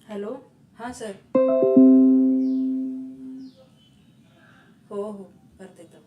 Hello. हां sir. हो हो करते तर.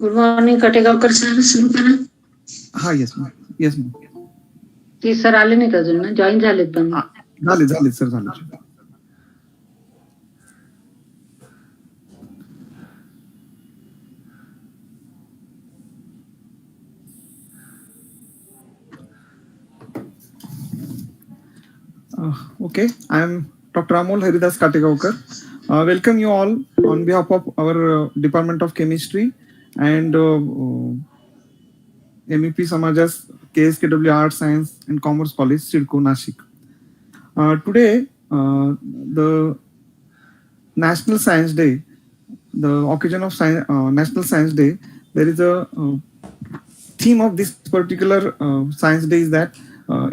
गुड मॉर्निंग कटेगावकर सर, सुरू करा. हा येस मॅम. Yes ma'am. ते सर आले नाहीत अजून ना, जॉईन झालेत पण. झाले सर झाले. Okay, I am Dr. Amol Haridas Kategavkar. Welcome you all on behalf of our Department of Chemistry and MEP SAMAJ'S K.S.K.W Arts, Science and Commerce College, CIDCO, Nashik. Today, the National Science Day, the occasion of National Science Day, there is a theme of this particular Science Day is that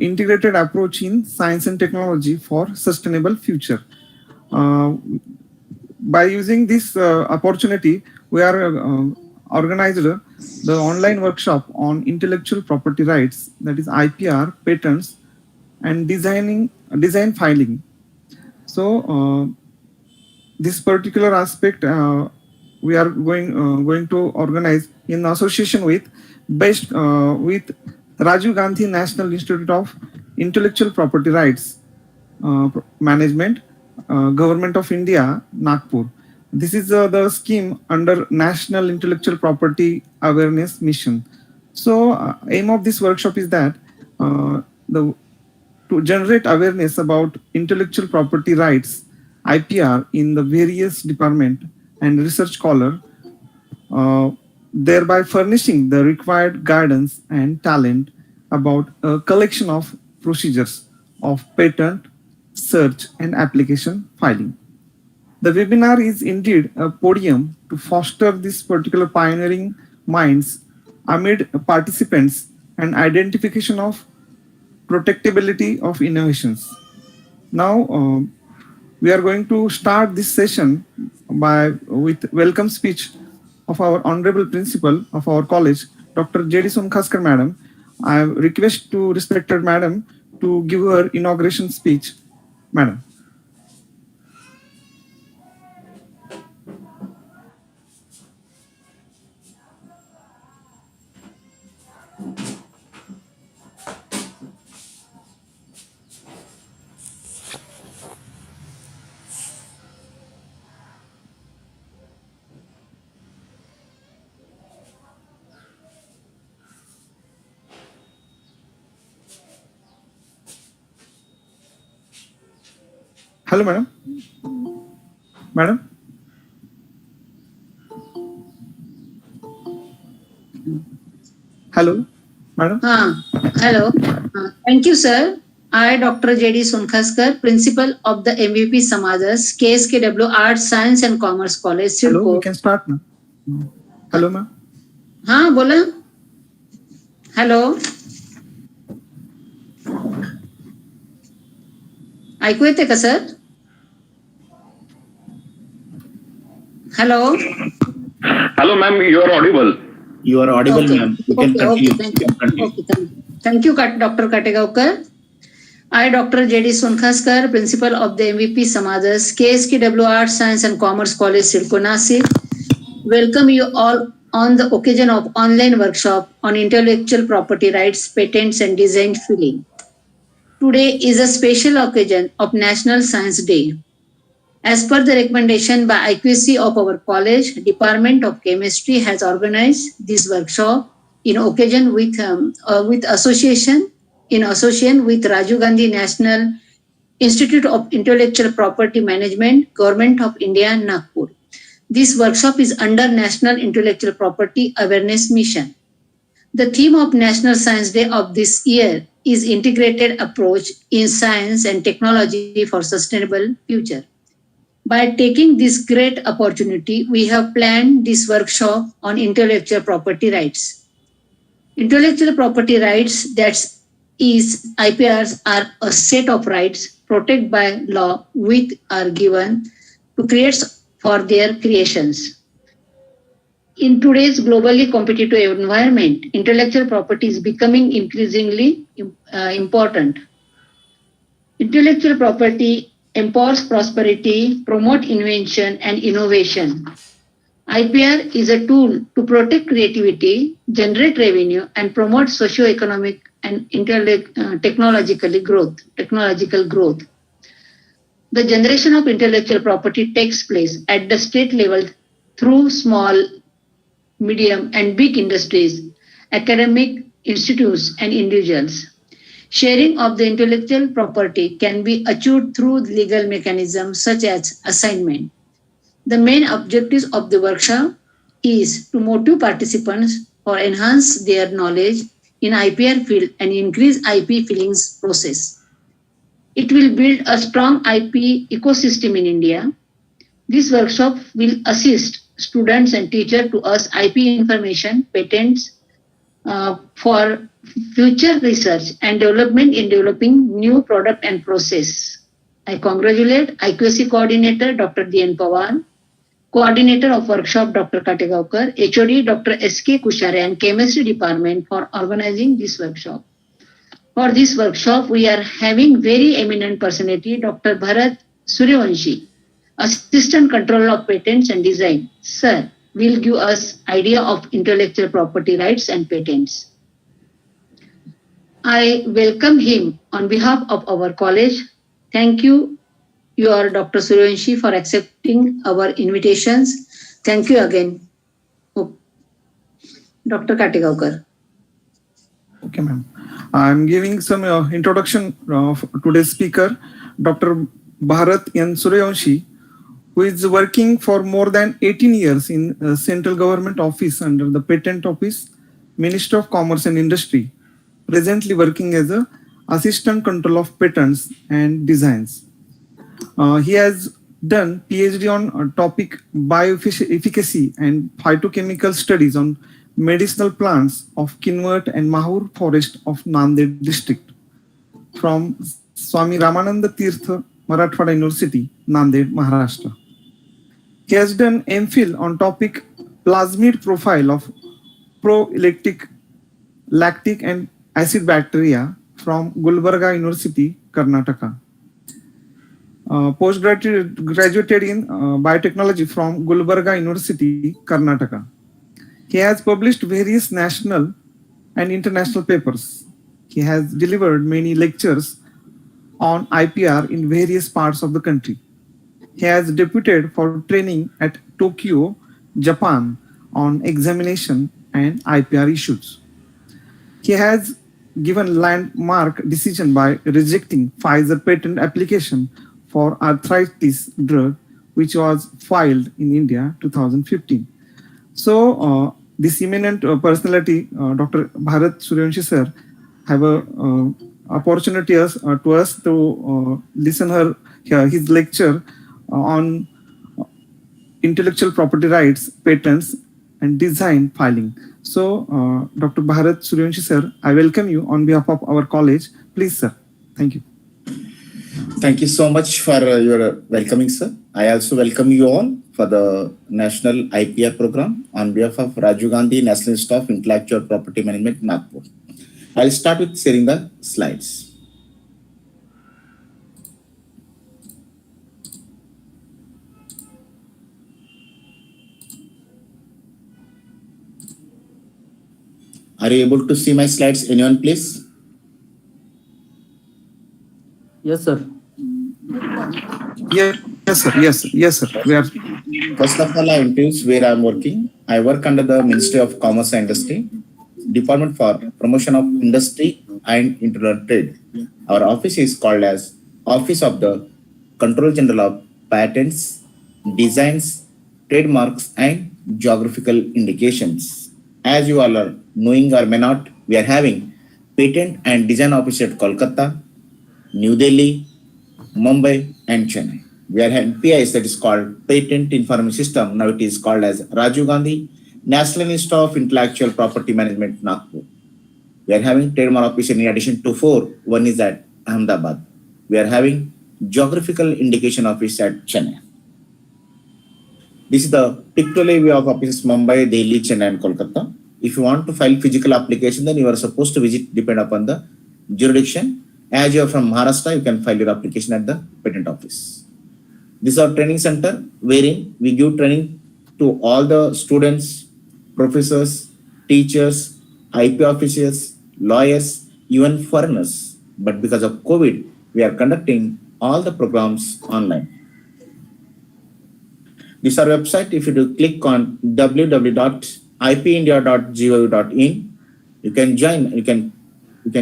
integrated approach in science and technology for sustainable future. By using this opportunity, we are organized the online workshop on intellectual property rights, that is IPR, patents, and design filing. So this particular aspect we are going to organize in association with with Rajiv Gandhi National Institute of Intellectual Property Rights Management, Government of India, Nagpur. This is the scheme under National Intellectual Property Awareness Mission. So aim of this workshop is that to generate awareness about intellectual property rights, IPR, in the various department and research scholar, thereby furnishing the required guidance and talent about a collection of procedures of patent, search, and application filing. The webinar is indeed a podium to foster this particular pioneering minds amid participants and identification of protectability of innovations. Now, we are going to start this session with welcome speech of our honorable principal of our college, Dr. J.D. Sonkhaskar madam. I request to respected madam to give her inauguration speech. Madam. Hello, madam. Madam. Hello, madam. Hello. Thank you, sir. I, Dr. J.D. Sonkhaskar, Principal of the MVP SAMAJ'S, K.S.K.W Arts, Science and Commerce College, CIDCO. Hello, we can start now. Hello, ma'am. हाँ बोला. Hello. ऐकू येते का sir? Hello. Hello, ma'am. You are audible. You are audible, ma'am. You can continue. Thank you, Dr. Kategavkar. I, Dr. J.D. Sonkhaskar, Principal of the MVP SAMAJ'S, K.S.K.W Arts, Science and Commerce College, CIDCO, Nashik. Welcome you all on the occasion of online workshop on intellectual property rights, patents and design filing. Today is a special occasion of National Science Day. As per the recommendation by IQAC of our college, Department of Chemistry has organized this workshop in occasion with association with Rajiv Gandhi National Institute of Intellectual Property Management, Government of India, Nagpur. This workshop is under National Intellectual Property Awareness Mission. The theme of National Science Day of this year is Integrated Approach in Science and Technology for Sustainable Future. By taking this great opportunity, we have planned this workshop on intellectual property rights. Intellectual property rights, that is IPRs, are a set of rights protected by law which are given to creators for their creations. In today's globally competitive environment, intellectual property is becoming increasingly important. Intellectual property empowers prosperity, promote invention and innovation. IPR is a tool to protect creativity, generate revenue, and promote socio-economic and technological growth. The generation of intellectual property takes place at the state level through small, medium, and big industries, academic institutes, and individuals. Sharing of the intellectual property can be achieved through legal mechanisms such as assignment. The main objectives of the workshop is to motivate participants for enhance their knowledge in IPR field and increase IP filings process. It will build a strong IP ecosystem in India. This workshop will assist students and teachers to us IP information, patents for future research and development in developing new product and process. I congratulate IQAC coordinator Dr. D.N. Pawar, coordinator of workshop Dr. K.S.K.W, HOD Dr. S.K. Kushare and chemistry department for organizing this workshop. For this workshop, we are having very eminent personality Dr. Bharat Suryavanshi, Assistant Controller of Patents and Design. Sir will give us idea of intellectual property rights and patents. I welcome him on behalf of our college. Thank you, your Dr. Suryavanshi, for accepting our invitations. Thank you again. Dr. K.S.K.W. Okay, ma'am. I'm giving some introduction of today's speaker, Dr. Bharat N. Suryavanshi, who is working for more than 18 years in a central government office under the Patent Office, Ministry of Commerce and Industry, presently working as a Assistant Control of Patents and Designs. He has done PhD on topic bioefficacy and phytochemical studies on medicinal plants of Kinwat and Mahur forest of Nanded district from Swami Ramananda Tirtha Marathwada University, Nanded, Maharashtra. He has done MPhil on topic plasmid profile of proelectric lactic and acid bacteria from Gulbarga University, Karnataka. Postgraduated in biotechnology from Gulbarga University, Karnataka. He has published various national and international papers. He has delivered many lectures on IPR in various parts of the country. He has deputed for training at Tokyo, Japan on examination and IPR issues. He has given landmark decision by rejecting Pfizer patent application for arthritis drug, which was filed in India 2015. So this eminent personality, Dr. Bharat Suryavanshi sir, have a opportunity to us to listen his lecture on intellectual property rights, patents, and design filing. So, Dr. Bharat Suryavanshi sir, I welcome you on behalf of our college. Please, sir. Thank you. Thank you so much for your welcoming, sir. I also welcome you all for the National IPR program on behalf of Rajiv Gandhi National Institute of Intellectual Property Management, Nagpur. I'll start with sharing the slides. Are you able to see my slides? Anyone, please? Yes, sir. Yes, sir. Yes, sir. We are. First of all, I introduce where I am working. I work under the Ministry of Commerce and Industry, Department for Promotion of Industry and Internal Trade. Our office is called as Office of the Control General of Patents, Designs, Trademarks, and Geographical Indications. As you all are knowing or may not, we are having Patent and Design Office at Kolkata, New Delhi, Mumbai, and Chennai. We are having PIS, that is called Patent Information System. Now it is called as Rajiv Gandhi, National Institute of Intellectual Property Management, Nagpur. We are having Trademark Office in addition to 4. One is at Ahmedabad. We are having Geographical Indication Office at Chennai. This is the pictorial view of offices Mumbai, Delhi, Chennai, and Kolkata. If you want to file physical application, then you are supposed to visit, depend upon the jurisdiction. As you are from Maharashtra, you can file your application at the patent office. This is our training center, wherein we give training to all the students, professors, teachers, IP officials, lawyers, even foreigners. But because of COVID, we are conducting all the programs online. This is our website. If you do click on www.ipindia.gov.in, you can join. You can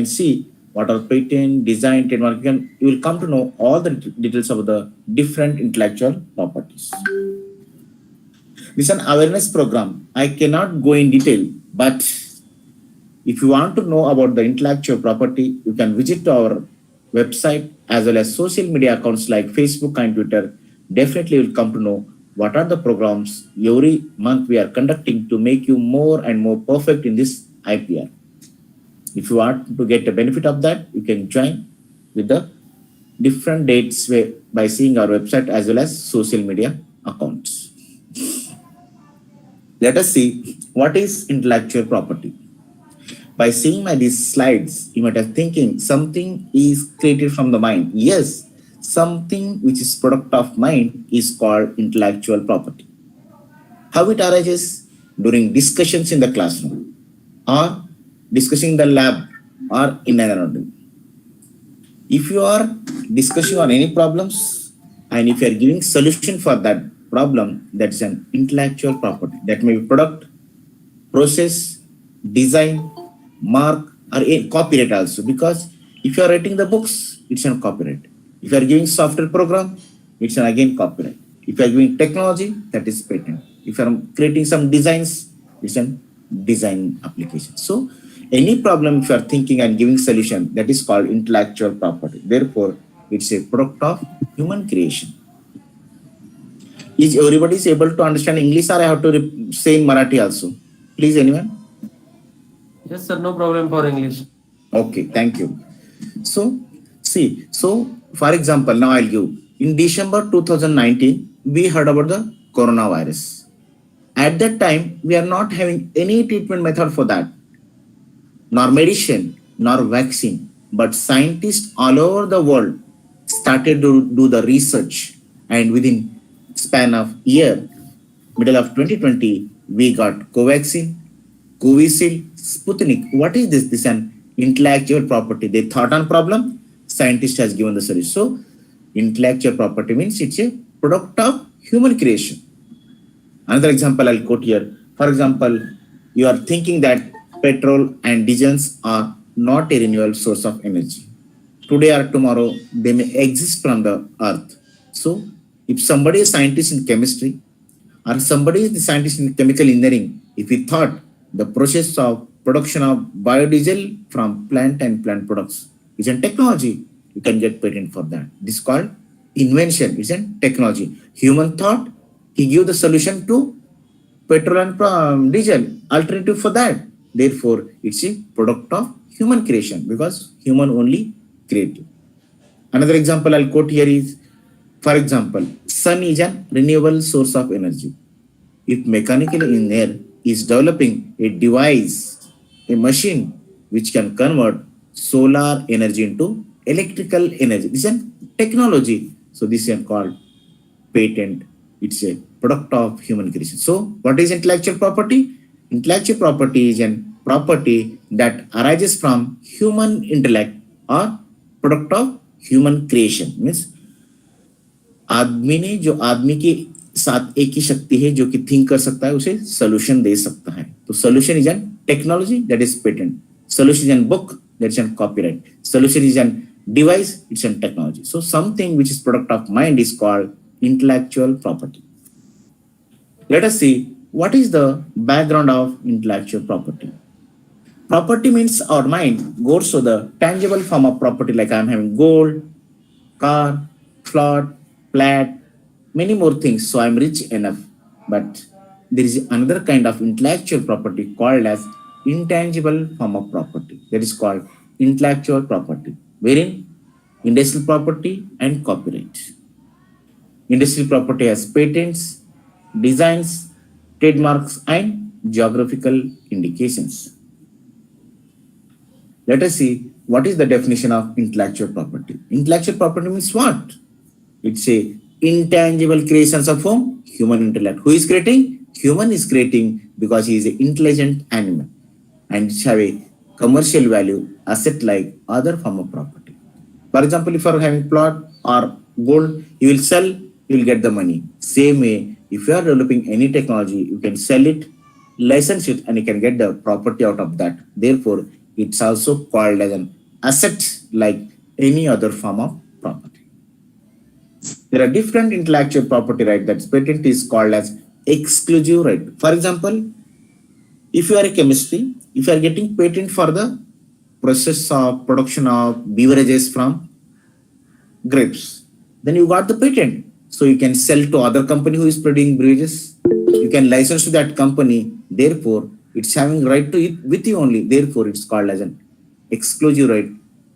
see what are patent, design, trademark. You will come to know all the details of the different intellectual properties. This is an awareness program. I cannot go in detail, but if you want to know about the intellectual property, you can visit our website as well as social media accounts like Facebook and Twitter. Definitely will come to know what are the programs every month we are conducting to make you more and more perfect in this IPR. If you want to get the benefit of that, you can join with the different dates by seeing our website as well as social media accounts. Let us see what is intellectual property. By seeing these slides, you might have thinking something is created from the mind. Yes, something which is product of mind is called intellectual property. How it arises? During discussions in the classroom, or discussing the lab, or in an environment. If you are discussing on any problems, and if you are giving solution for that problem, that's an intellectual property. That may be product, process, design, mark, or a copyright also. Because if you are writing the books, it's a copyright. If you are giving software program, it's an again copyright. If you are giving technology, that is patent. If you are creating some designs, it's a design application. So any problem if you are thinking and giving solution, that is called intellectual property. Therefore, it's a product of human creation. Is everybody able to understand English, or I have to say in Marathi also? Please, anyone? Yes, sir. No problem for English. Okay, thank you. So, see, for example, now I'll give. In December 2019, we heard about the coronavirus. At that time, we are not having any treatment method for that, nor medicine, nor vaccine. But scientists all over the world started to do the research, and within span of year, middle of 2020, we got Covaxin, Covishield, Sputnik. What is this? This is an intellectual property. They thought on problem, scientist has given the solution. So, intellectual property means it's a product of human creation. Another example I'll quote here. For example, you are thinking that petrol and diesels are not a renewable source of energy. Today or tomorrow, they may exist from the earth. So, if somebody is scientist in chemistry, or somebody is the scientist in chemical engineering, if he thought the process of production of biodiesel from plant and plant products is a technology, you can get patent for that. This is called invention. It's a technology. Human thought, he gave the solution to petrol and diesel, alternative for that. Therefore, it's a product of human creation because human only created. Another example I'll quote here is, for example, sun is a renewable source of energy. If mechanical engineer is developing a device, a machine which can convert solar energy into electrical energy, this is a technology. So this is called patent. It's a product of human creation. So what is intellectual property? Intellectual property is a property that arises from human intellect or product of human creation. Means आदमी ने जो आदमी के साथ एक ही शक्ति है जो कि थिंक कर सकता है, उसे सोल्यूशन दे सकता है. तो solution is an technology, that is patent. Solution is a book, that's a copyright. Solution is a device, it's a technology. So something which is product of mind is called intellectual property. Let us see what is the background of intellectual property. Property means our mind goes to the tangible form of property, like I'm having gold, car, plot, flat, many more things. So I'm rich enough. But there is another kind of intellectual property called as intangible form of property. That is called intellectual property, wherein industrial property and copyright. Industrial property has patents, designs, trademarks, and geographical indications. Let us see what is the definition of intellectual property. Intellectual property means what? It's a intangible creations of whom? Human intellect. Who is creating? Human is creating because he is an intelligent animal and have a commercial value asset like other form of property. For example, if you are having plot or gold, you will sell, you will get the money. Same way, if you are developing any technology, you can sell it, license it, and you can get the property out of that. Therefore, it's also called as an asset like any other form of property. There are different intellectual property rights. That patent is called as exclusive right. For example, if you are a chemistry, if you are getting patent for the process of production of beverages from grapes, then you got the patent. So you can sell to other company who is producing beverages. You can license to that company. Therefore, it's having right to it with you only. Therefore, it's called as an exclusive right.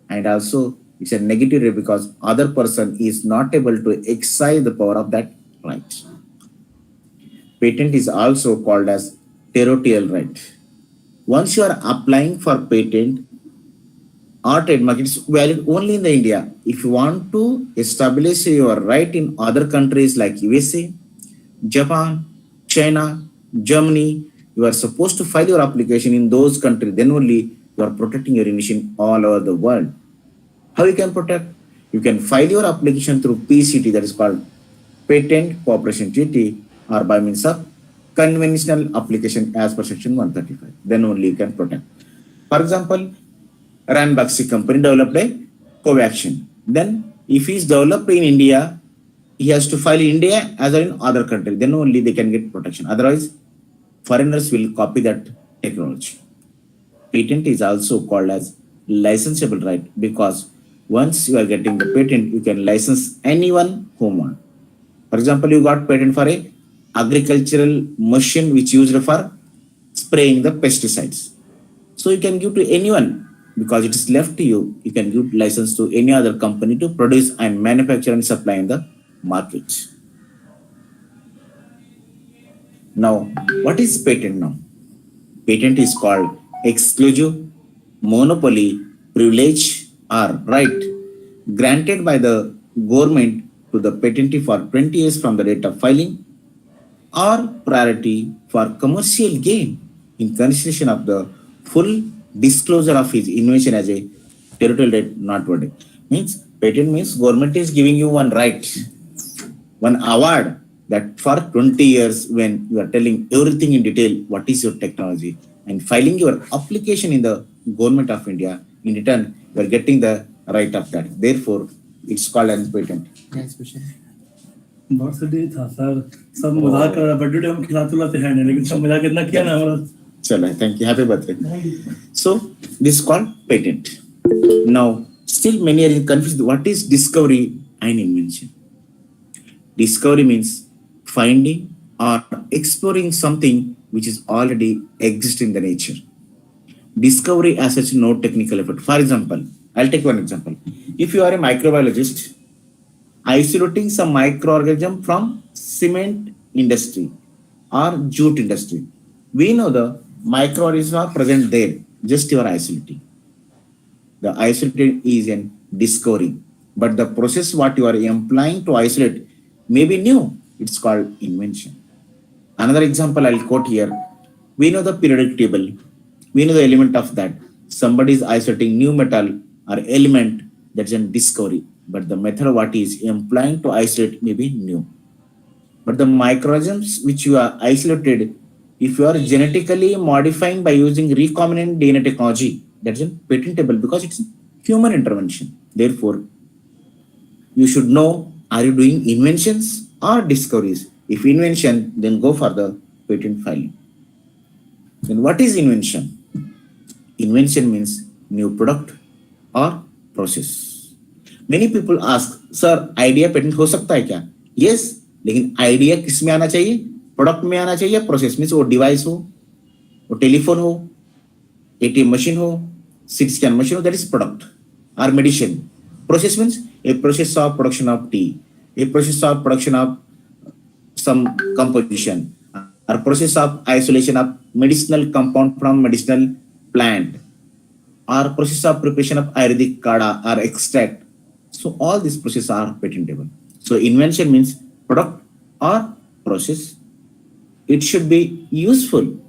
And also, it's a negative right because other person is not able to exercise the power of that right. Patent is also called as territorial right. Once you are applying for patent or trademark, it's valid only in the India. If you want to establish your right in other countries like USA, Japan, China, Germany, you are supposed to file your application in those countries. Then only you are protecting your invention all over the world. How you can protect? You can file your application through PCT, that is called Patent Cooperation Treaty, or by means of conventional application as per section 135. Then only you can protect. For example, Ranbaxy company developed a Covaxin. Then if he is developed in India, he has to file in India as well in other country. Then only they can get protection. Otherwise, foreigners will copy that technology. Patent is also called as licensable right because once you are getting the patent, you can license anyone who want. For example, you got patent for a agricultural machine which used for spraying the pesticides. So you can give to anyone because it is left to you. You can give license to any other company to produce and manufacture and supply in the market. Now, what is patent now? Patent is called exclusive, monopoly, privilege, or right granted by the government to the patentee for 20 years from the date of filing, or priority for commercial gain in consideration of the full disclosure of his invention as a territorial right not voted. Means patent means government is giving you one right, one award that for 20 years when you are telling everything in detail, what is your technology, and filing your application in the government of India, in return, you are getting the right of that. Therefore, it's called as patent. Birthday था sir सब मजाक कर रहा birthday हम खिलाते हैं लेकिन सब मजाक इतना किया ना हमारा चलो thank you, happy birthday. So this is called patent. Now still many are confused what is discovery and invention. Discovery means finding or exploring something which is already exist in the nature. Discovery as such no technical effort. For example, I'll take one example. If you are a microbiologist isolating some microorganism from cement industry or jute industry, we know the microorganisms are present there, just you are isolating. The isolated is an discovery, but the process what you are implying to isolate may be new. It's called invention. Another example I'll quote here. We know the periodic table. We know the element of that. Somebody is isolating new metal or element, that's a discovery. But the method what is implying to isolate may be new. But the microorganisms which you are isolated, if you are genetically modifying by using recombinant DNA technology, that's patentable because it's human intervention. Therefore, you should know, are you doing inventions or discoveries? If invention, then go for the patent filing. Then what is invention? invention means new product or process. Many people ask, sir, idea patent हो सकता है क्या? Yes, लेकिन idea किस में आना चाहिए? Product में आना चाहिए, प्रोसेस मीन्स वो डिवाइस हो, वो टेलीफोन हो, ATM machine हो, CT scan machine हो, that is product or medicine. Process means a process of production of tea, a process of production of some composition, or process of isolation of medicinal compound from medicinal plant, or process of preparation of Ayurvedic kada or extract. So all these processes are patentable. So invention means product or process. It should be useful,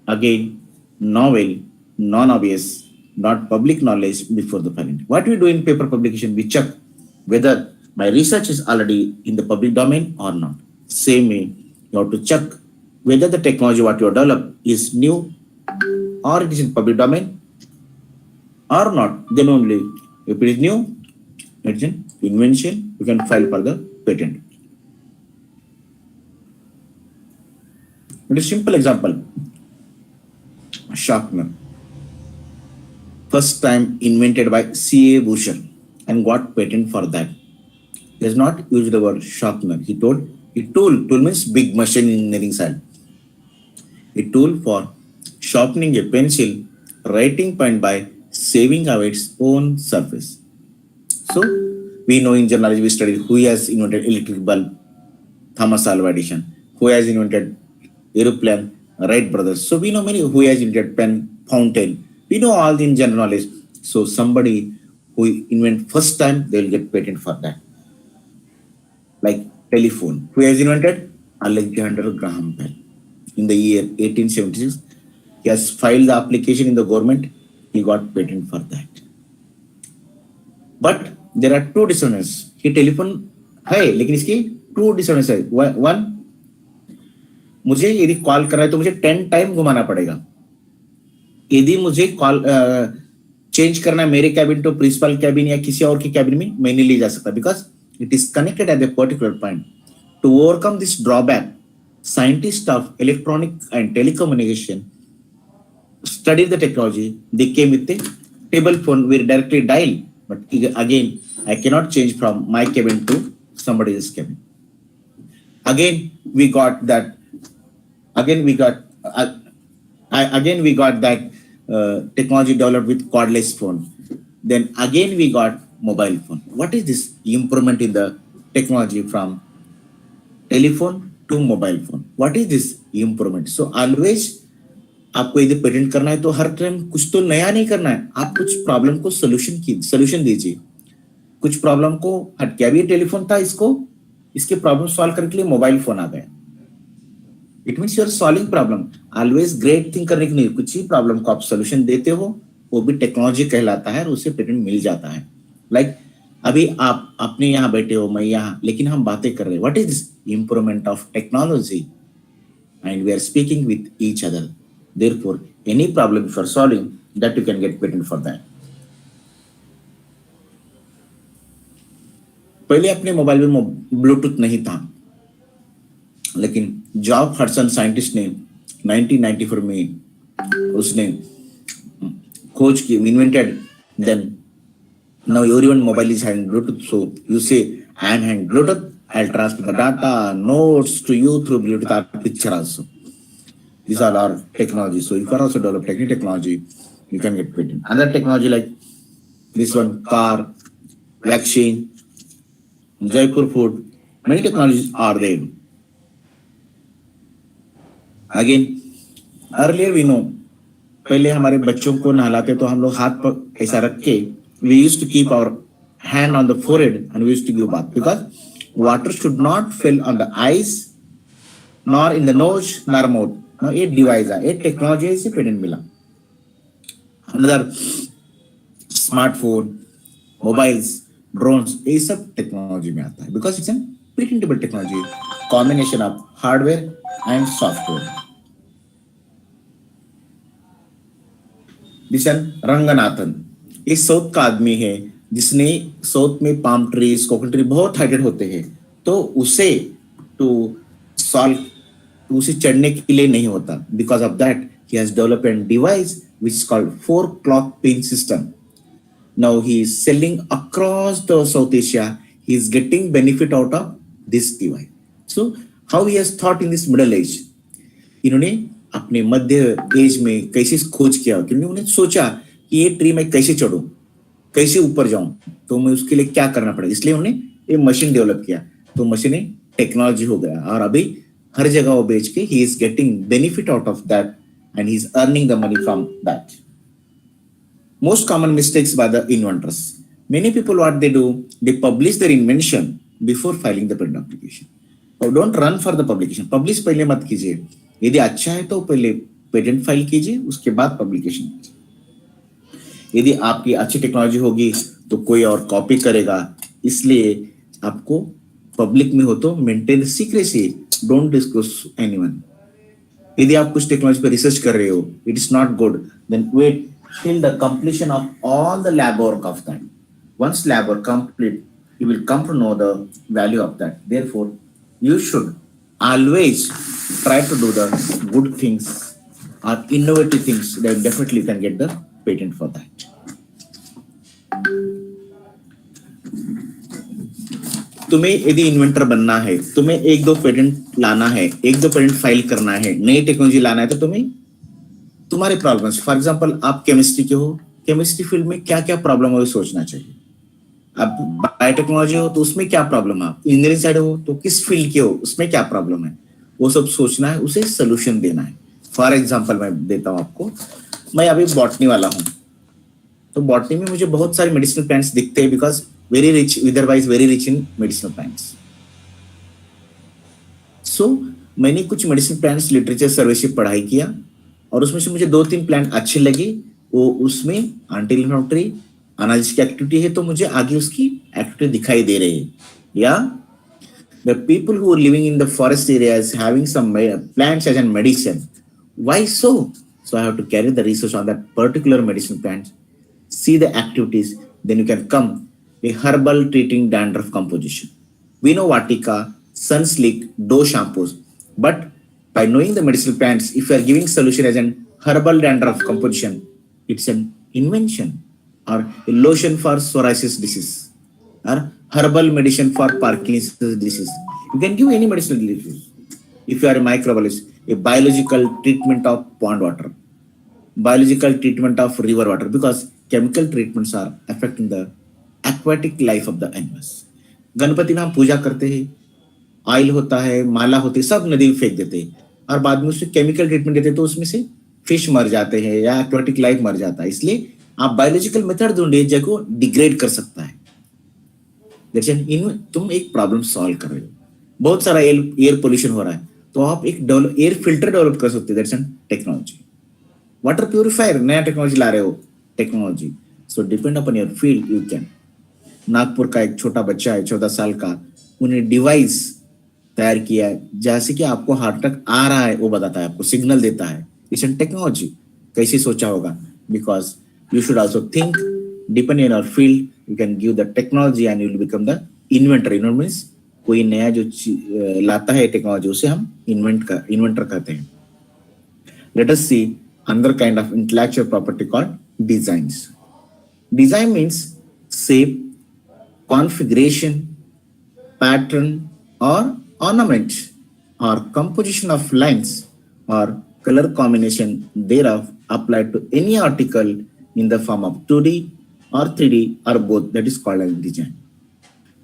again, novel, non-obvious, not public knowledge before the filing. What we do in paper publication, we check whether my research is already in the public domain or not. Same way, you have to check whether the technology what you have developed is new or it is in public domain or not. Then only, if it is new, it's an invention, you can file for the patent. It is a simple example. Sharpener. First time invented by C.A. Bhushan and got patent for that. He has not used the word sharpener. He told a tool. Tool means big machine engineering side. A tool for sharpening a pencil, writing point by saving away its own surface. So we know in journalism we studied who has invented electric bulb, Thomas Alva Edison, who has invented aeroplane, Wright brothers. So we know many who has invented pen, fountain. We know all the in general knowledge. So somebody who invent first time, they will get patent for that. Like telephone. Who has invented? Alexander Graham Bell. In the year 1876, he has filed the application in the government. He got patent for that. But there are two disadvantages. He telephone है, लेकिन इसकी two disadvantages है. One, मुझे यदि call कर रहा है तो मुझे 10 टाइम घुमाना पड़ेगा. यदि मुझे कॉल चेंज करना है मेरे कैबिन टू प्रिंसिपल कैबिन या किसी और के कैबिन में, मैं नहीं ले जा सकता because it is connected at a particular point. To overcome this drawback, scientists of electronic and telecommunication studied the technology. They came with a table phone where directly dial. But again, I cannot change from my cabin to somebody else's cabin. Again, we got that. Again, we got that technology developed with cordless phone. Then again, we got mobile phone. What is this improvement in the technology from telephone to mobile phone? What is this improvement? So always आपको यदि patent करना है तो हर time कुछ तो नया नहीं करना है. आप कुछ प्रॉब्लम को सोल्यूशन दीजिए. कुछ प्रॉब्लम को हट के, अभी टेलीफोन था, इसके प्रॉब्लम सॉल्व करने के लिए मोबाइल फोन आ गया. It means you are solving problem. Always great thing करने के लिए कुछ ही प्रॉब्लम को आप सोल्यूशन देते हो, वो भी टेक्नोलॉजी कहलाता है और उससे पेटेंट मिल जाता है. लाइक अभी आप अपने यहाँ बैठे हो, मैं यहाँ, लेकिन हम बातें कर रहे हैं. What is this improvement of technology and we are speaking with each other. Therefore, any problem if you are solving, that you can get patent for that. पहले अपने मोबाइल में ब्लूटूथ नहीं था, लेकिन जॉब हडसन साइंटिस्ट ने 1994 में उसने खोज की, invented. Then now everyone mobile is having Bluetooth. So you say I am having Bluetooth, I'll transfer the data, notes to you through Bluetooth or picture also. These are our technology. So you can also develop technology, you can get patent. Another technology like this one, car, vaccine, Jaipur food, many technologies are there. Again, earlier we know, पहले हमारे बच्चों को नहलाते तो हम लोग हाथ पर ऐसा रख के, we used to keep our hand on the forehead and we used to give bath because water should not fill on the eyes, nor in the nose, nor mouth. Now, एक डिवाइस है, एक technology से patent मिला. Another smartphone, mobiles, drones, ये सब technology में आता है because it's an patentable technology, combination of hardware and software. दिसन रंगनाथन, ये साउथ का आदमी है जिसने साउथ में पाम ट्रीज, कोकोनट ट्री बहुत हाइटेड होते हैं, तो उसे उसे चढ़ने के लिए नहीं होता. Because of that he has developed N device which is called 4-clock pin system. Now he is selling across the South Asia. He is getting benefit out of this device. So how he has thought in this middle age, इन्होंने अपने मध्य as में कैसे खोज किया, क्योंकि उन्होंने सोचा कि ये ट्री मैं कैसे चढ़ूं, कैसे ऊपर जाऊं, तो मैं उसके लिए क्या करना पड़ेगा, इसलिए उन्होंने ये मशीन डेवलप किया. तो मशीन टेक्नोलॉजी हो गया और अभी हर जगह वो बेच के he is getting benefit out of that and he is earning the money from that. Most common mistakes by the inventors. Many people, what they do, they publish their invention before filing the patent application. Or don't run for the publication. Publish पहले मत कीजिए. यदि अच्छा है तो पहले patent file कीजिए, उसके बाद पब्लिकेशन कीजिए. यदि आपकी अच्छी टेक्नोलॉजी होगी तो कोई और कॉपी करेगा, इसलिए आपको पब्लिक में हो तो maintain secrecy, don't disclose anyone. यदि आप कुछ टेक्नोलॉजी पर रिसर्च कर रहे हो, it is not good, then wait till the completion of all the lab work of that. Once lab work complete, you will come to know the value of that. Therefore, you should always try to do the good things or innovative things. Then definitely you can get the patent for that. तुम्हें यदि inventor बनना है, तुम्हें 1-2 patent लाना है, 1-2 patent file करना है, नई टेक्नोलॉजी लाना है, तो तुम्हें तुम्हारे प्रॉब्लम्स, फॉर एग्जांपल आप केमिस्ट्री के हो, केमिस्ट्री फील्ड में क्या क्या प्रॉब्लम है सोचना चाहिए. आप बायोटेक्नोलॉजी हो तो उसमें क्या प्रॉब्लम है, आप इंजीनियरिंग साइड हो तो किस फील्ड के हो, उसमें क्या प्रॉब्लम है, वो सब सोचना है, उसे सोल्यूशन देना है. फॉर एग्जांपल मैं देता हूं आपको, मैं अभी बॉटनी वाला हूं, तो बॉटनी में मुझे बहुत सारे मेडिसिनल प्लांट्स दिखते हैं, because very rich, otherwise very rich in medicinal plants. So मैंने कुछ मेडिसिनल प्लांट्स लिटरेचर सर्वे से पढ़ाई किया और उसमें से मुझे 2-3 प्लांट अच्छे लगे, वो उसमें एंटी इन्फ्लेमेटरी एनालिसिस की एक्टिविटी है, तो मुझे आगे उसकी एक्टिविटी दिखाई दे रही है. या the people who are living in the forest areas having some plants as an medicine, why so I have to carry the research on that particular medicine plant, see the activities, then you can come a herbal treating dandruff composition. We know Vatika, Sunsilk, Dove shampoos, but by knowing the medicinal plants, if you are giving solution as an herbal dandruff composition, it's an invention. Or a lotion for psoriasis disease, or herbal medicine for Parkinson's disease. You can give any medicinal disease. If you are a microbiologist, a biological treatment of pond water, biological treatment of river water, because chemical treatments are affecting the aquatic life of the animals. Ganpati में हम पूजा करते हैं, oil होता है, माला होती है, सब नदी में फेंक देते हैं और बाद में उससे केमिकल ट्रीटमेंट देते हैं, तो उसमें से फिश मर जाते हैं या एक्वाटिक लाइफ मर जाता है. इसलिए आप बायोलॉजिकल मेथड ढूंढिए जो डिग्रेड कर सकता है. तुम एक प्रॉब्लम सॉल्व कर रहे हो, बहुत सारा एयर पोल्यूशन हो रहा है, तो आप एक एयर फिल्टर डेवलप कर सकते हो, टेक्नोलॉजी. वाटर प्यूरिफायर नया टेक्नोलॉजी ला रहे हो, technology. So depend upon your field you can. Nagpur का एक छोटा बच्चा है 14 साल का, उन्हें डिवाइस तैयार किया है जैसे कि आपको हार्ट अटैक आ रहा है वो बताता है, आपको सिग्नल देता है. It's an technology. कैसे सोचा होगा, because you should also think depend in your field. You can give the technology and you will become the inventor. Inventor means कोई नया जो लाता है टेक्नोलॉजी, उसे हम इन्वेंटर कहते हैं. Let us see another kind of intellectual property called designs. Design means shape, configuration, pattern or ornament or composition of lines or color combination thereof applied to any article in the form of 2D or 3D or both. That is called as design.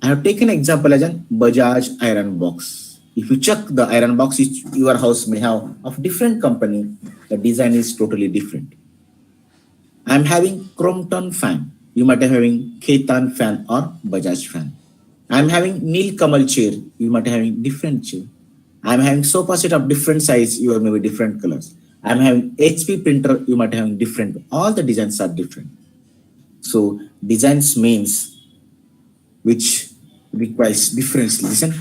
I have taken example as an Bajaj iron box. If you check the iron box which your house may have of different company, the design is totally different. I am having Crompton fan. You might be having Khaitan fan or Bajaj fan. I am having Neel Kamal chair. You might be having different chair. I am having sofa set of different size. You are maybe different colors. I am having HP printer. You might be having different. All the designs are different. So designs means which requires difference. Listen,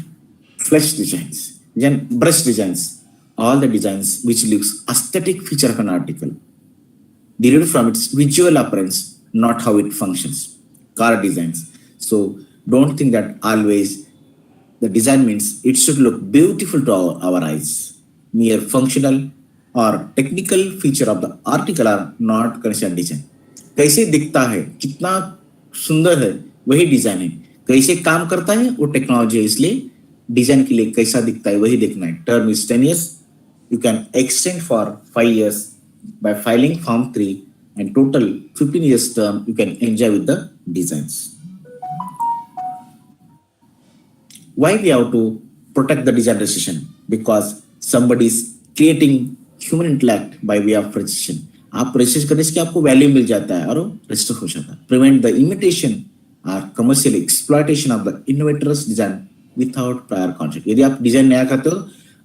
flesh designs, then brush designs. All the designs which leaves aesthetic feature of an article, derived from its visual appearance, not how it functions. Car designs. So don't think that always the design means it should look beautiful to our eyes. Mere functional or technical feature of the article are not considered design. कैसे दिखता है, कितना सुंदर है, वही design है. कैसे काम करता है वो टेक्नोलॉजी है, इसलिए डिजाइन के लिए कैसा दिखता है वही देखना है. Term is 10 years. You can extend for 5 years by filing Form 3, and total 15 years term you can enjoy with the designs. Why we have to protect the design registration? Because somebody is creating human intellect by way of registration. आप register करने से आपको value मिल जाता है और register हो जाता है. Prevent the imitation or commercial exploitation of the innovator's design without prior consent. यदि आप डिजाइन नया करते हो,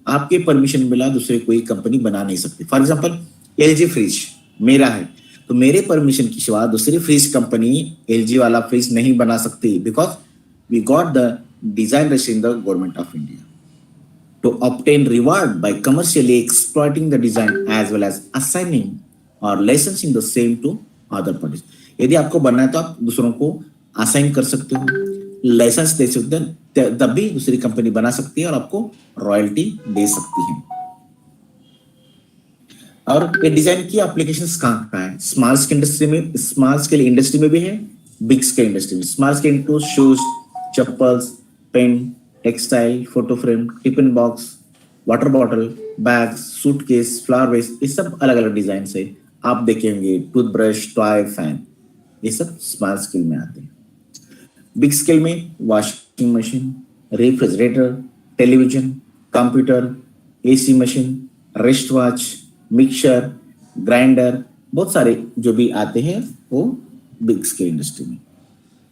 आपके परमिशन मिला दूसरे कोई कंपनी बना नहीं सकती. फॉर एग्जांपल LG फ्रिज मेरा है, तो मेरे परमिशन के सिवा दूसरी फ्रिज कंपनी LG वाला फ्रिज नहीं बना सकती, because we got the design registration in the government of India. To obtain reward by commercially exploiting the design as well as assigning or licensing the same to other parties. यदि आपको बनना है तो आप दूसरों को असाइन कर सकते हो, लाइसेंस दे सकते हैं, तब भी दूसरी कंपनी बना सकती है और आपको रॉयल्टी दे सकती है. और ये डिजाइन की एप्लीकेशंस कहाँ है? स्मॉल स्केल इंडस्ट्री में भी है, बिग स्केल इंडस्ट्री में. Small scale into shoes, chappals, pen, textile, photo frame, tiffin box, water bottle, bags, suitcase, flower vase, ये सब अलग अलग डिजाइन है. आप देखेंगे टूथब्रश, टॉय, फैन, ये सब स्मॉल स्केल में आते हैं. बिग स्केल में washing machine, refrigerator, television, computer, AC machine, wrist watch, mixer, grinder, बहुत सारे जो भी आते हैं वो बिग स्केल इंडस्ट्री में.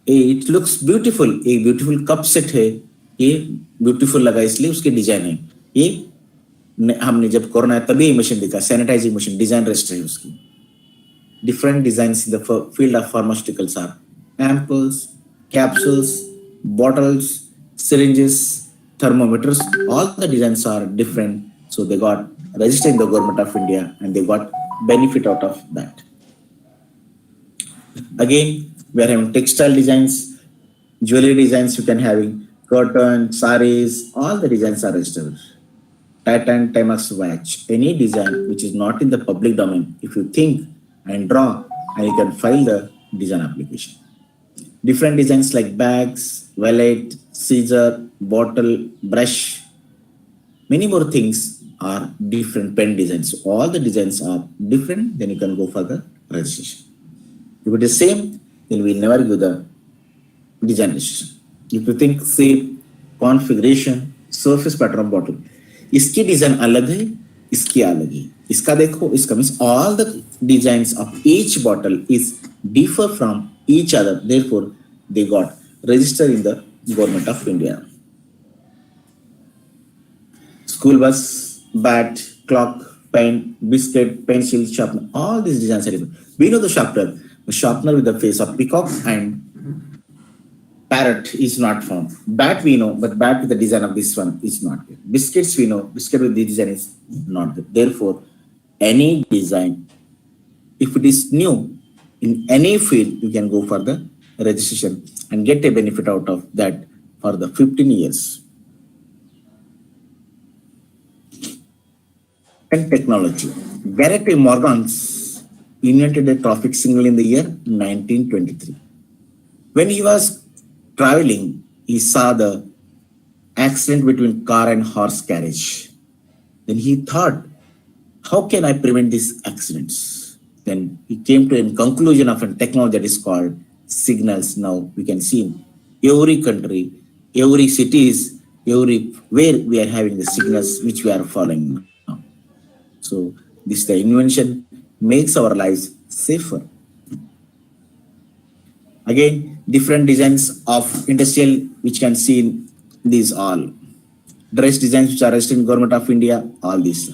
इट लुक्स ब्यूटीफुल, एक ब्यूटीफुल कप सेट है, ये ब्यूटीफुल लगा इसलिए उसके डिजाइन है. ये हमने जब कोरोना है तभी ये मशीन देखा, सैनिटाइजिंग मशीन, डिजाइन रजिस्टर है उसकी. Different designs in the field of pharmaceuticals are ampoules, capsules, bottles, syringes, thermometers, all the designs are different. So they got registered in the government of India and they got benefit out of that. Again, we are having textile designs, jewelry designs, you can having curtain, saris, all the designs are registered. Titan, Timex watch, any design which is not in the public domain, if you think and draw, and you can file the design application. Different designs like bags, wallet, scissor, bottle, brush, many more things are different pen designs. So all the designs are different, then you can go for the registration. If it is same, then we will never give the design registration. If you think shape, configuration, surface pattern bottle, इसकी design अलग है, इसकी अलग है. इसका देखो, इसका means all the designs of each bottle is differ from each other, therefore they got registered in the government of India. School bus, bat, clock, pen, biscuit, pencil, sharpener, all these designs are different. We know the sharpener with the face of peacock and parrot is not found. Bat we know, but bat with the design of this one is not there. Biscuits we know, biscuit with the design is not there. Therefore, any design, if it is new, in any field, you can go for the registration and get a benefit out of that for the 15 years. And technology. Garrett Morgan's invented a traffic signal in the year 1923. When he was traveling, he saw the accident between car and horse carriage. Then he thought, how can I prevent these accidents? Then he came to a conclusion of a technology that is called signals. Now we can see in every country, every cities, everywhere we are having the signals which we are following now. So this the invention makes our lives safer. Again, different designs of industrial which can see in these all. Dress designs which are registered in Government of India, all these.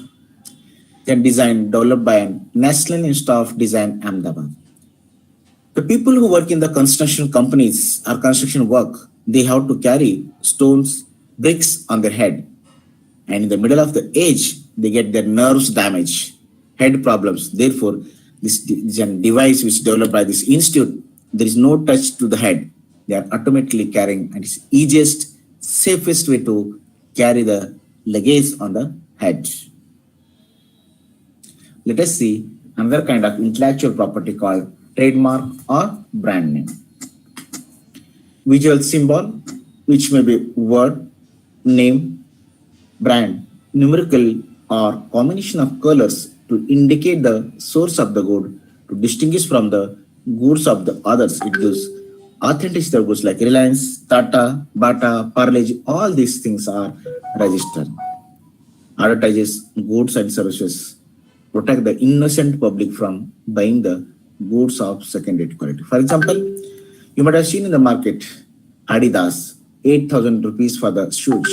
Then design developed by National Institute of Design, Ahmedabad. The people who work in the construction companies or construction work, they have to carry stones, bricks on their head. And in the middle of the age, they get their nerves damaged, head problems. Therefore, this device which is developed by this institute, there is no touch to the head. They are automatically carrying, and it's easiest, safest way to carry the luggage on the head. let us see another kind of intellectual property called trademark or brand name. Visual symbol, which may be word, name, brand, numerical or combination of colors to indicate the source of the good, to distinguish from the goods of the others. It gives authenticity of goods like Reliance, Tata, Bata, Parle, all these things are registered. Advertises goods and services, protect the innocent public from buying the goods of second-rate quality. For example, you might have seen in the market Adidas, 8,000 rupees for the shoes.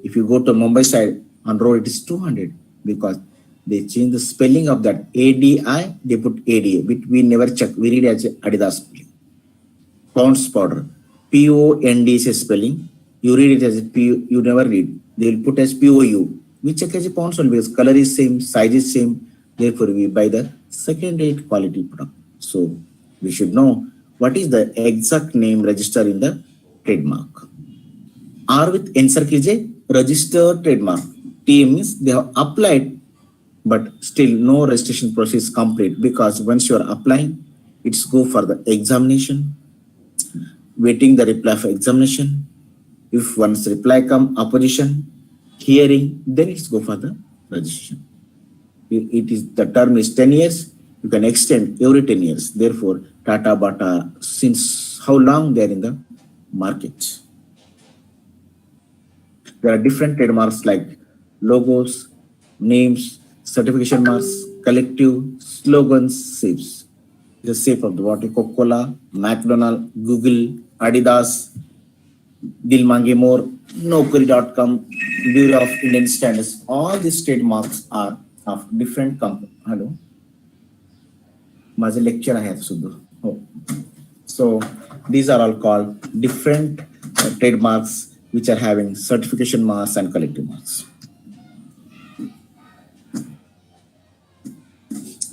If you go to Mumbai side on road, it is 200 because they change the spelling of that ADI, they put ADA, which we never check. We read as Adidas spelling. Pounds powder, POND is a spelling. You read it as a P, you never read. They will put as POU. We check as a pounds only because color is same, size is same. Therefore, we buy the second-rate quality product. So we should know what is the exact name registered in the trademark. R with N circle is a registered trademark. T means they have applied, but still no registration process complete because once you are applying, it's go for the examination, waiting the reply for examination. If once reply come, opposition, hearing, then it's go for the registration. It is the term is 10 years. You can extend every 10 years. Therefore, Tata, Bata, since how long they are in the market. There are different trademarks like logos, names, certification marks, collective, slogans, shapes. The shape of the water, Coca-Cola, McDonald's, Google, Adidas, Dil Mange More, Naukri.com, Bureau of Indian Standards. All these trademarks are of different companies. Hello? माझे lecture आहे सुद्धा. Oh. So these are all called different trademarks which are having certification marks and collective marks.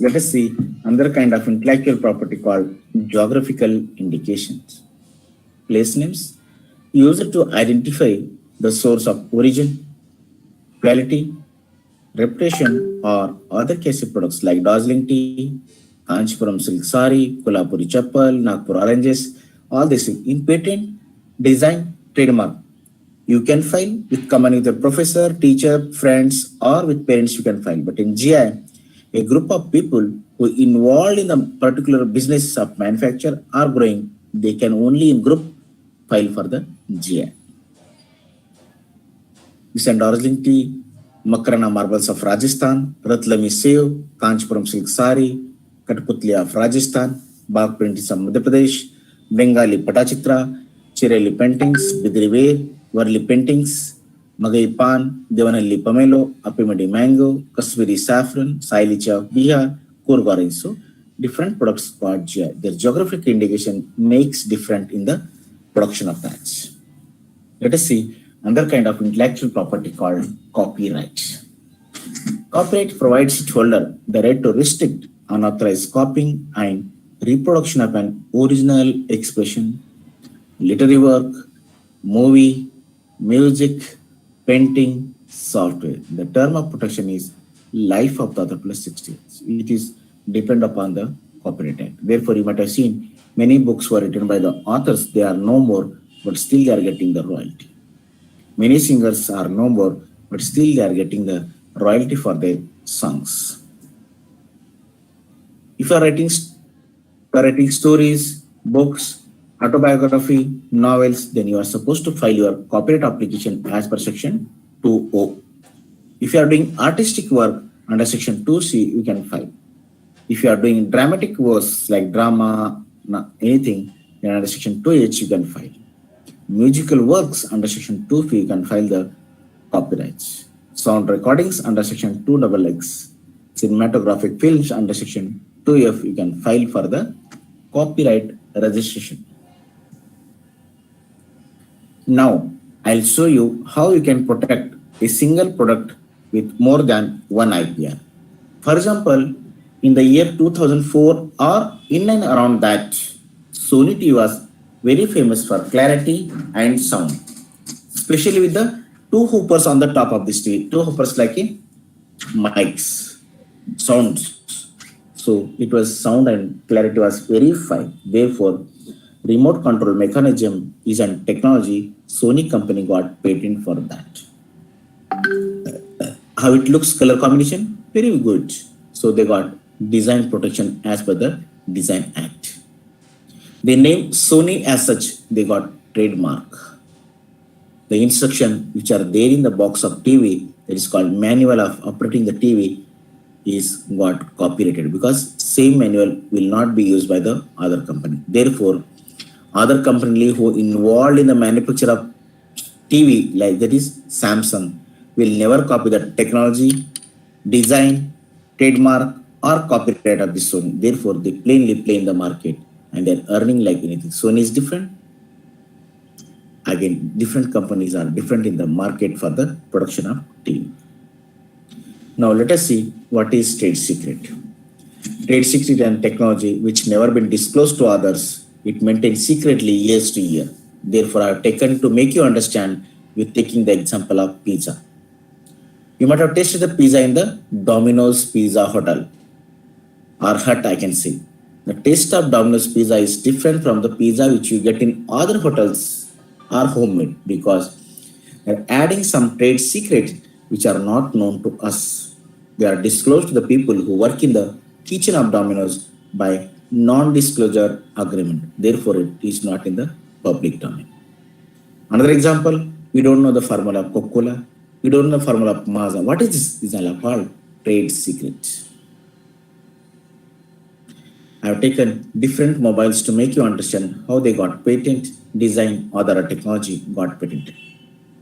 Let us see another kind of intellectual property called geographical indications. Place names used to identify the source of origin, quality, reputation, or other case products like dazzling tea, Kanchipuram silk sari, Kolhapuri chappal, Nagpur oranges, all this in patent, design, trademark. You can file with common with a professor, teacher, friends, or with parents you can file. But in GI, a group of people who involved in the particular business of manufacture are growing, they can only in group file for the GI. This and dazzling tea, Makrana marbles of Rajasthan, Ratlami Sev, Kanchipuram silk sari, Katputli of Rajasthan, Bagh printings of Madhya Pradesh, Bengali Patachitra, Chireli paintings, Bidriware, Varli paintings, Magai Pan, Devanhalli Pamelo, Apimadi mango, Kashmiri saffron, Sailicha of Bihar, Kurg orange. So different products called GI. Their geographic indication makes different in the production of that. Let us see another kind of intellectual property called copyright. Copyright provides its holder the right to restrict unauthorized copying and reproduction of an original expression, literary work, movie, music, painting, software. The term of protection is life of the author plus 60 years. It is depend upon the Copyright Act. Therefore, you might have seen many books were written by the authors. They are no more, but still they are getting the royalty. Many singers are no more, but still they are getting the royalty for their songs. If you are writing stories, books, autobiography, novels, then you are supposed to file your copyright application as per section 2O. If you are doing artistic work under section 2C, you can file. If you are doing dramatic works like drama, anything, then under section 2H, you can file. Musical works under section 2F, you can file the copyrights. Sound recordings under section 2XX. Cinematographic films under section 2F, you can file for the copyright registration. Now, I'll show you how you can protect a single product with more than one IPR. For example, in the year 2004 or in and around that, Sony TV was very famous for clarity and sound, especially with the two hoopers on the top of this TV, two hoopers like mics, sounds. So it was sound and clarity was very fine. Therefore, remote control mechanism is a technology. Sony company got patent for that. How it looks, color combination, very good. So they got design protection as per the Design Act. They named Sony as such, they got trademark. The instruction which are there in the box of TV, that is called manual of operating the TV, is got copyrighted because same manual will not be used by the other company. Therefore, other company who involved in the manufacture of TV, like that is Samsung, will never copy the technology, design, trademark, or copyright of the Sony. Therefore, they plainly play in the market and they're earning like anything. Sony is different. Again, different companies are different in the market for the production of TV. Now let us see what is trade secret. Trade secret and technology which never been disclosed to others, it maintains secretly years to year. Therefore, I have taken to make you understand with taking the example of pizza. You might have tasted the pizza in the Domino's Pizza Hotel or hut, I can say. The taste of Domino's pizza is different from the pizza which you get in other hotels or homemade because they're adding some trade secrets which are not known to us. They are disclosed to the people who work in the kitchen of Domino's by non-disclosure agreement. Therefore, it is not in the public domain. Another example, we don't know the formula of Coca-Cola. We don't know the formula of Mazda. What is this? These are called trade secrets. I have taken different mobiles to make you understand how they got patent, design, or the technology got patented.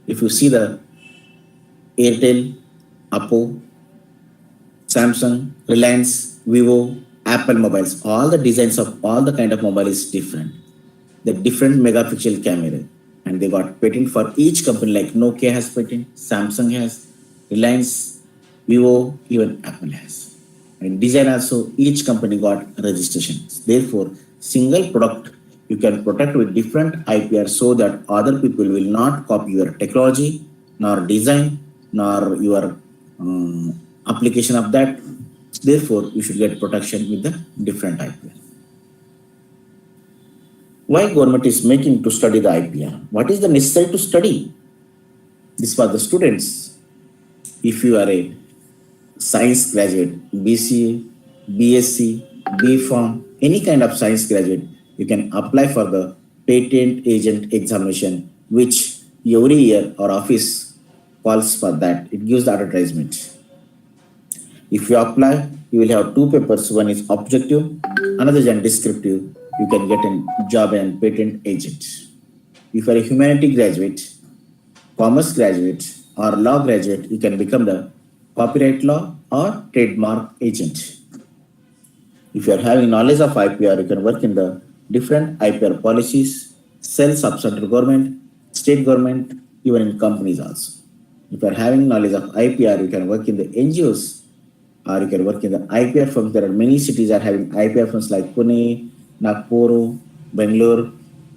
If you see the Airtel, Oppo, Samsung, Reliance, Vivo, Apple mobiles, all the designs of all the kind of mobile is different. The different megapixel camera, and they got patent for each company like Nokia has patent, Samsung has, Reliance, Vivo, even Apple has. And design also, each company got registrations. Therefore, single product you can protect with different IPR so that other people will not copy your technology, nor design, nor your application of that. Therefore, you should get protection with the different IPR. Why government is making to study the IPR? What is the necessary to study? This for the students. If you are a science graduate, BCA, BSc, BPharm, any kind of science graduate, you can apply for the patent agent examination, which every year our office calls for that. It gives the advertisement. If you apply, you will have two papers. One is objective, another is descriptive. You can get a job as patent agent. If you are a humanity graduate, commerce graduate, or law graduate, you can become the copyright law or trademark agent. If you are having knowledge of IPR, you can work in the different IPR policies, cells of central government, state government, even in companies also. If you are having knowledge of IPR, you can work in the NGOs or you can work in the IPR firms. There are many cities that are having IPR firms like Pune, Nagpur, Bangalore,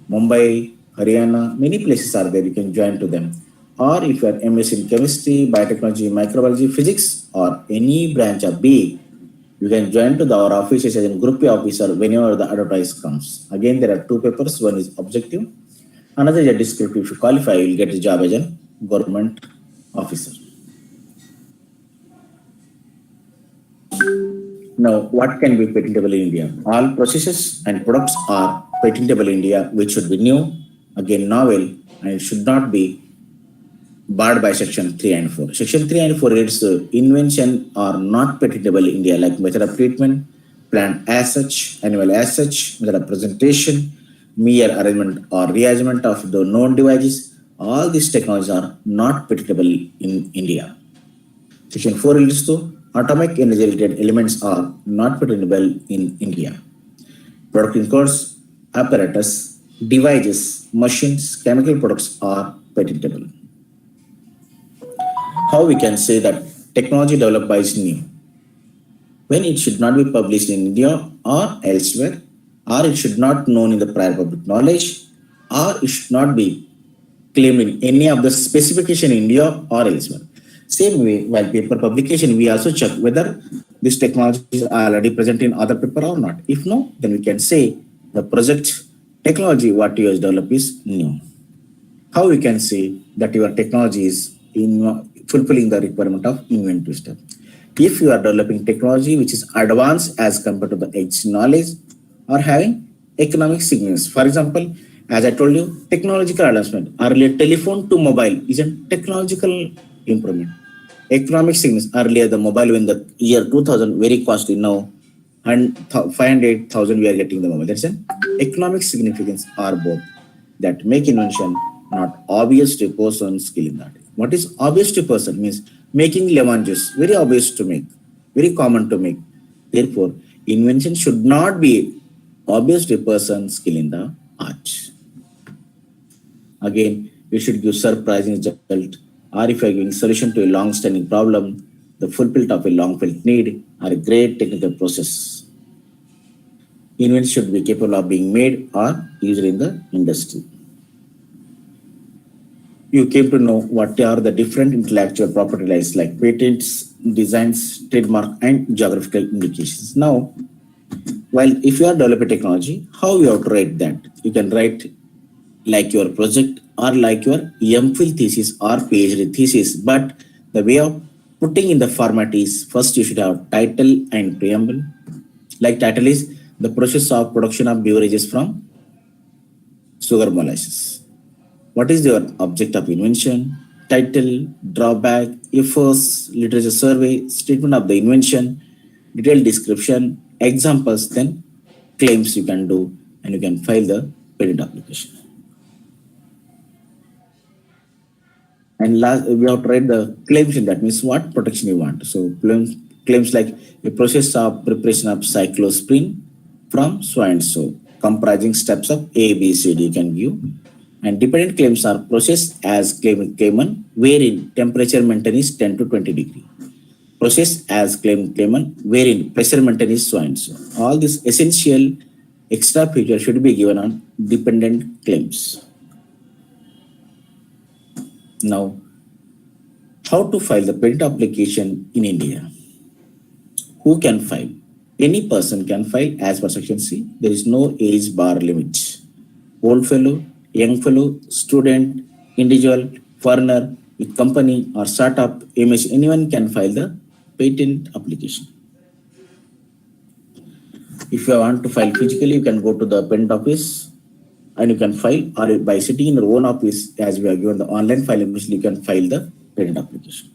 Mumbai, Haryana. Many places are there. You can join to them. Or if you are MS in chemistry, biotechnology, microbiology, physics, or any branch of B, you can join to our offices as a group officer whenever the advertise comes. Again, there are two papers. One is objective, another is a descriptive. If you qualify, you will get a job as a government officer. Now, what can be patentable in India? All processes and products are patentable in India, which should be new, again novel, and it should not be barred by Section 3 and 4. Section 3 and 4 reads invention are not patentable in India, like method of treatment, plant as such, animal as such, method of presentation, mere arrangement or rearrangement of the known devices. All these technologies are not patentable in India. Section 4 reads to atomic energy related elements are not patentable in India. Product includes apparatus, devices, machines, chemical products are patentable. How we can say that technology developed by is new? When it should not be published in India or elsewhere, or it should not known in the prior public knowledge, or it should not be claimed in any of the specification in India or elsewhere. Same way, while paper publication, we also check whether this technology is already present in other paper or not. If no, then we can say the project technology what you have developed is new. How we can say that your technology is in fulfilling the requirement of inventory step? If you are developing technology which is advanced as compared to the existing knowledge or having economic significance. For example, as I told you, technological advancement. Earlier, telephone to mobile is a technological improvement. Economic significance. Earlier, the mobile in the year 2000 very costly. Now, and 500,000 we are getting the mobile. That's an economic significance are both that make invention not obvious to a person's skill in that. What is obvious to a person means making lemon juice, very obvious to make, very common to make. Therefore, invention should not be obvious to a person's skill in the art. Again, we should give surprising result, or if you are giving solution to a long-standing problem, the fulfillment of a long-felt need, or a great technical process. Invention should be capable of being made or used in the industry. You came to know what are the different intellectual property rights like patents, designs, trademark, and geographical indications. Now, while if you are developing technology, how you have to write that? You can write like your project or like your MPhil thesis or PhD thesis, but the way of putting in the format is first you should have title and preamble. Like title is the process of production of beverages from sugar molasses. What is your object of invention? Title, drawback, efforts, literature survey, statement of the invention, detailed description, examples, then claims you can do, and you can file the patent application. And last, we have to write the claims in that, means what protection you want. So claims like a process of preparation of cyclosporine from so and so, comprising steps of A, B, C, D you can give. And dependent claims are process as claimed, wherein temperature maintained is 10 to 20 degree. Process as claimed, wherein pressure maintained is so and so. All these essential extra features should be given on dependent claims. Now, how to file the patent application in India? Who can file? Any person can file as per section C. There is no age bar limit. Old fellow, young fellow, student, individual, foreigner, with company or startup, image, anyone can file the patent application. If you want to file physically, you can go to the patent office and you can file, or by sitting in your own office, as we are given the online filing, you can file the patent application.